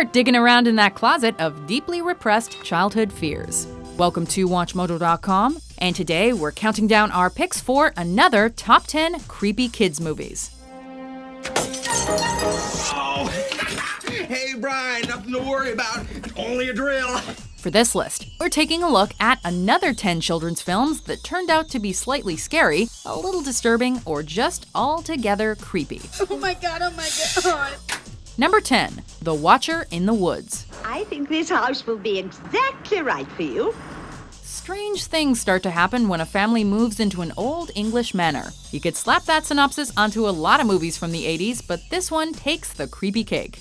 start digging around in that closet of deeply repressed childhood fears. Welcome to WatchMojo.com, and today we're counting down our picks for another Top 10 Creepy Kids Movies. Oh, hey Brian, nothing to worry about, only a drill. For this list, we're taking a look at another 10 children's films that turned out to be slightly scary, a little disturbing, or just altogether creepy. Oh my god, oh my god. Number 10, The Watcher in the Woods. I think this house will be exactly right for you. Strange things start to happen when a family moves into an old English manor. You could slap that synopsis onto a lot of movies from the 80s, but this one takes the creepy cake.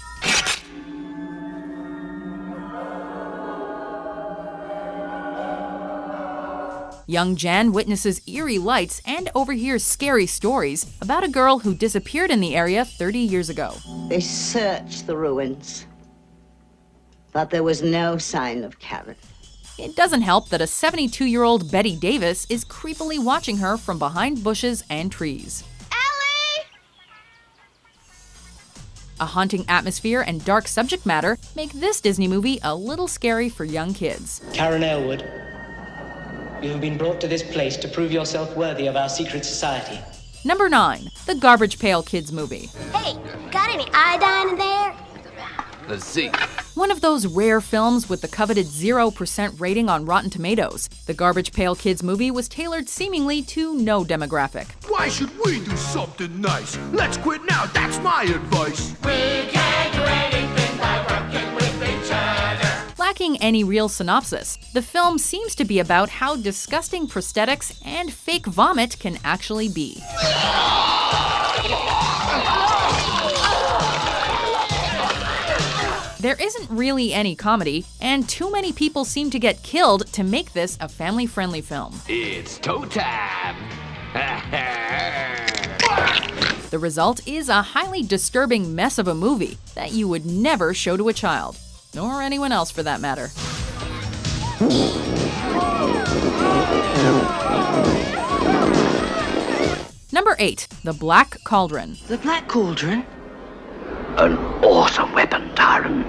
Young Jan witnesses eerie lights and overhears scary stories about a girl who disappeared in the area 30 years ago. They searched the ruins, but there was no sign of Karen. It doesn't help that a 72-year-old Betty Davis is creepily watching her from behind bushes and trees. Ellie! A haunting atmosphere and dark subject matter make this Disney movie a little scary for young kids. Karen Elwood, you have been brought to this place to prove yourself worthy of our secret society. Number 9, the Garbage Pail Kids movie. Hey, got any iodine in there? Let's see. One of those rare films with the coveted 0% rating on Rotten Tomatoes, the Garbage Pail Kids movie was tailored seemingly to no demographic. Why should we do something nice? Let's quit now, that's my advice. We can't do anything by working with each other. Lacking any real synopsis, the film seems to be about how disgusting prosthetics and fake vomit can actually be. There isn't really any comedy, and too many people seem to get killed to make this a family-friendly film. It's toe time. The result is a highly disturbing mess of a movie that you would never show to a child, nor anyone else for that matter. Number 8, The Black Cauldron. The Black Cauldron? An awesome weapon, Tyron.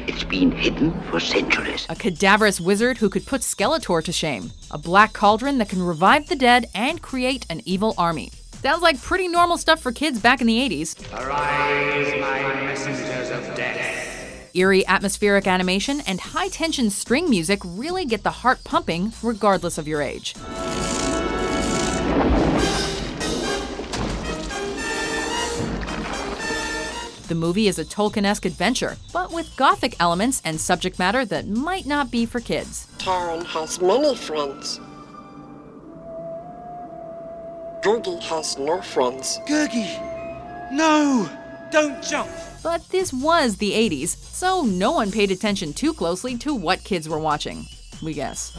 It's been hidden for centuries. A cadaverous wizard who could put Skeletor to shame. A black cauldron that can revive the dead and create an evil army. Sounds like pretty normal stuff for kids back in the 80s. Arise, my messengers of death. Eerie atmospheric animation and high-tension string music really get the heart pumping regardless of your age. The movie is a Tolkien-esque adventure, but with gothic elements and subject matter that might not be for kids. Taran has many friends. Gurgi has no friends. Gurgi, no, don't jump. But this was the 80s, so no one paid attention too closely to what kids were watching, we guess.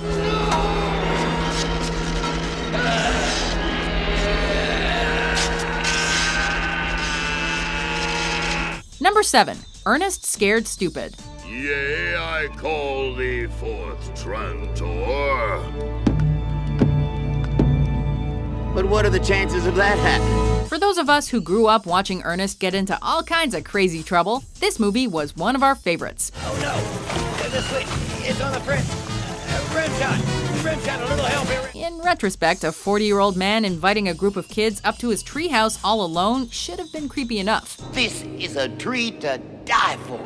Number 7, Ernest Scared Stupid. Yea, I call thee forth, Trantor. But what are the chances of that happening? For those of us who grew up watching Ernest get into all kinds of crazy trouble, this movie was one of our favorites. Oh no, there's a switch. It's on the print. Rim shot, a little help here. In retrospect, a 40-year-old man inviting a group of kids up to his treehouse all alone should have been creepy enough. This is a treat to die for.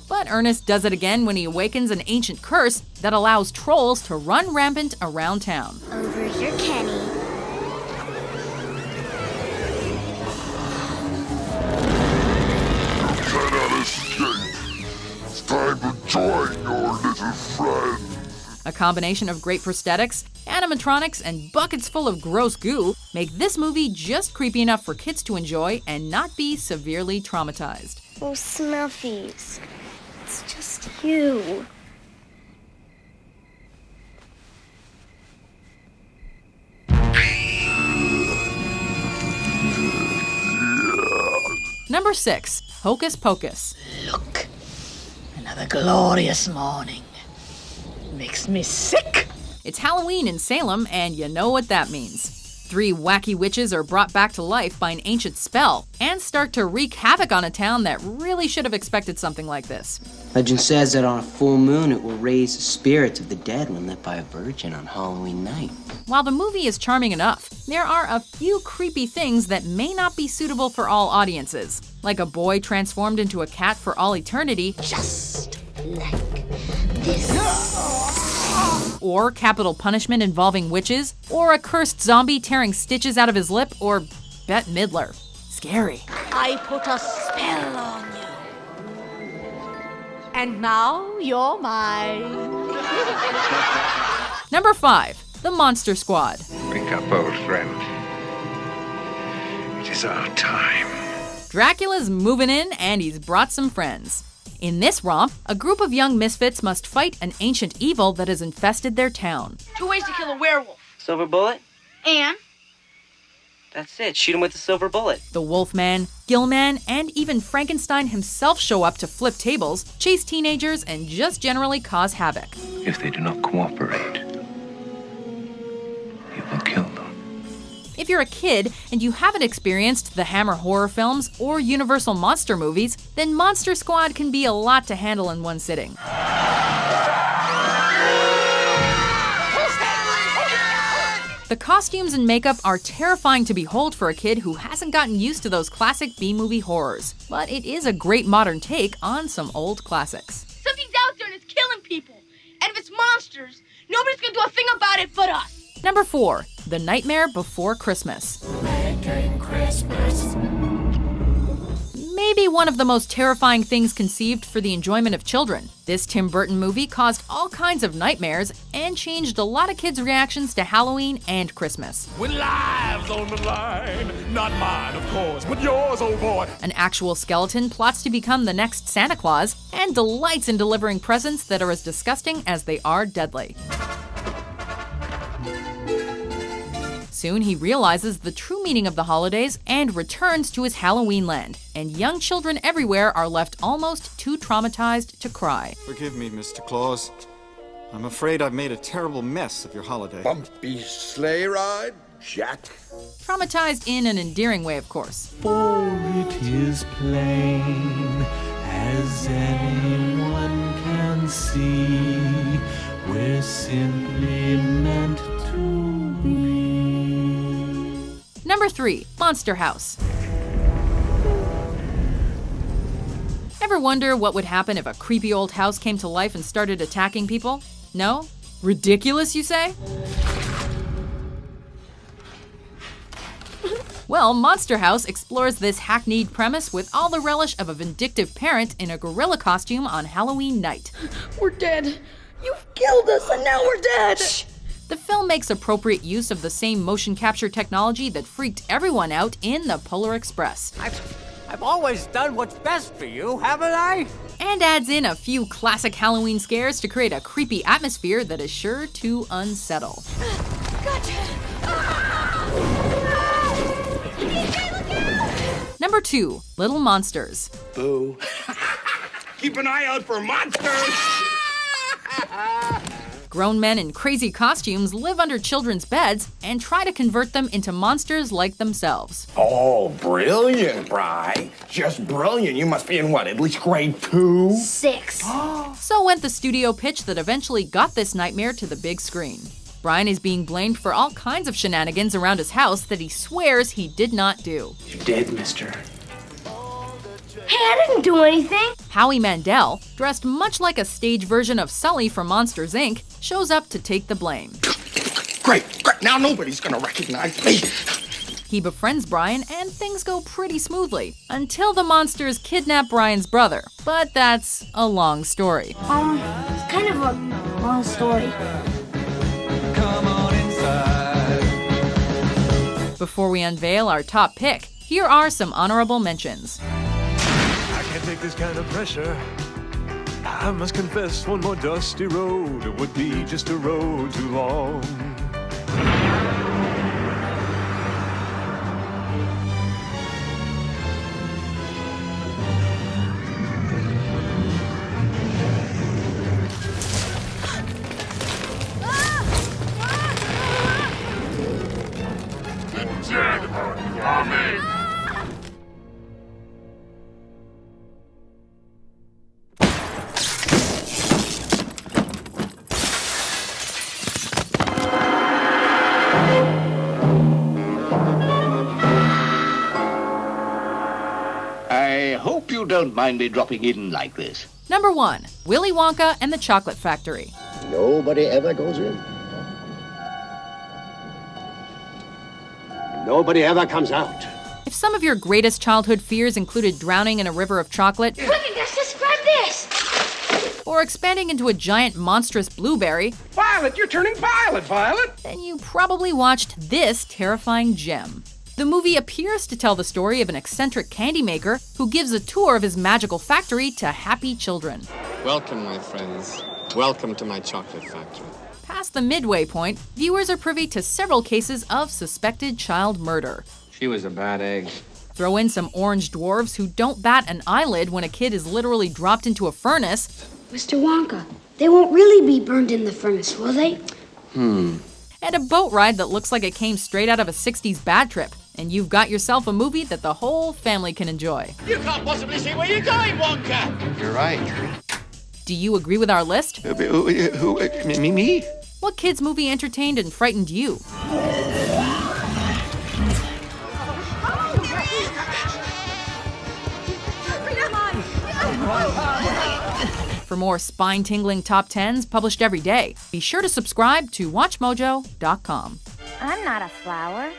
But Ernest does it again when he awakens an ancient curse that allows trolls to run rampant around town. Over here, Kenny. Cannot escape. It's time to join your little friend. A combination of great prosthetics, animatronics, and buckets full of gross goo make this movie just creepy enough for kids to enjoy and not be severely traumatized. Oh, Snuffy. It's just you. Number 6, Hocus Pocus. Look, another glorious morning. Makes me sick. It's Halloween in Salem, and you know what that means. 3 wacky witches are brought back to life by an ancient spell and start to wreak havoc on a town that really should have expected something like this. Legend says that on a full moon it will raise the spirits of the dead when lit by a virgin on Halloween night. While the movie is charming enough, there are a few creepy things that may not be suitable for all audiences, like a boy transformed into a cat for all eternity, Just like this. or capital punishment involving witches, or a cursed zombie tearing stitches out of his lip, or Bette Midler. Scary. I put a spell on you. And now you're mine. Number 5. The Monster Squad. Wake up, old friend. It is our time. Dracula's moving in and he's brought some friends. In this romp, a group of young misfits must fight an ancient evil that has infested their town. 2 ways to kill a werewolf. Silver bullet? And? That's it. Shoot him with a silver bullet. The Wolfman, Gillman, and even Frankenstein himself show up to flip tables, chase teenagers, and just generally cause havoc. If they do not cooperate, you will kill them. If you're a kid and you haven't experienced the Hammer horror films or Universal monster movies, then Monster Squad can be a lot to handle in one sitting. The costumes and makeup are terrifying to behold for a kid who hasn't gotten used to those classic B-movie horrors, but it is a great modern take on some old classics. Something's out there and it's killing people. And if it's monsters, nobody's gonna do a thing about it but us. Number 4. The Nightmare Before Christmas. Maybe one of the most terrifying things conceived for the enjoyment of children. This Tim Burton movie caused all kinds of nightmares and changed a lot of kids' reactions to Halloween and Christmas. With lives on the line, not mine, of course, but yours, old boy. An actual skeleton plots to become the next Santa Claus and delights in delivering presents that are as disgusting as they are deadly. Soon he realizes the true meaning of the holidays and returns to his Halloween land, and young children everywhere are left almost too traumatized to cry. Forgive me, Mr. Claus. I'm afraid I've made a terrible mess of your holiday. Bumpy sleigh ride, Jack. Traumatized in an endearing way, of course. For it is plain, as anyone can see, we're simply meant to be. Number 3. Monster House. Ever wonder what would happen if a creepy old house came to life and started attacking people? No? Ridiculous, you say? Well, Monster House explores this hackneyed premise with all the relish of a vindictive parent in a gorilla costume on Halloween night. We're dead. You've killed us and now we're dead. Shh. The film makes appropriate use of the same motion capture technology that freaked everyone out in The Polar Express. I've always done what's best for you, haven't I? And adds in a few classic Halloween scares to create a creepy atmosphere that is sure to unsettle. Number 2. Little Monsters. Boo. Keep an eye out for monsters! Grown men in crazy costumes live under children's beds and try to convert them into monsters like themselves. Oh, brilliant, Bri. Just brilliant. You must be in what, at least grade 2? 6. So went the studio pitch that eventually got this nightmare to the big screen. Brian is being blamed for all kinds of shenanigans around his house that he swears he did not do. You're dead, mister. Hey, I didn't do anything. Howie Mandel, dressed much like a stage version of Sully from Monsters, Inc., shows up to take the blame. Great. Now nobody's gonna recognize me. He befriends Brian and things go pretty smoothly, until the monsters kidnap Brian's brother. But that's a long story. It's kind of a long story. Come on inside. Before we unveil our top pick, here are some honorable mentions. I can't take this kind of pressure. I must confess, one more dusty road would be just a road too long. don't mind me dropping in like this. Number 1. Willy Wonka and the Chocolate Factory. Nobody ever goes in. Nobody ever comes out. If some of your greatest childhood fears included drowning in a river of chocolate, Quick, let's describe this. or expanding into a giant monstrous blueberry, Violet, you're turning violet, Violet! then you probably watched this terrifying gem. The movie appears to tell the story of an eccentric candy maker who gives a tour of his magical factory to happy children. Welcome, my friends. Welcome to my chocolate factory. Past the midway point, viewers are privy to several cases of suspected child murder. She was a bad egg. Throw in some orange dwarves who don't bat an eyelid when a kid is literally dropped into a furnace. Mr. Wonka, they won't really be burned in the furnace, will they? And a boat ride that looks like it came straight out of a 60s bad trip. And you've got yourself a movie that the whole family can enjoy. You can't possibly see where you're going, Wonka! You're right. Do you agree with our list? Me? What kids' movie entertained and frightened you? For more spine-tingling top 10s published every day, be sure to subscribe to WatchMojo.com. I'm not a flower.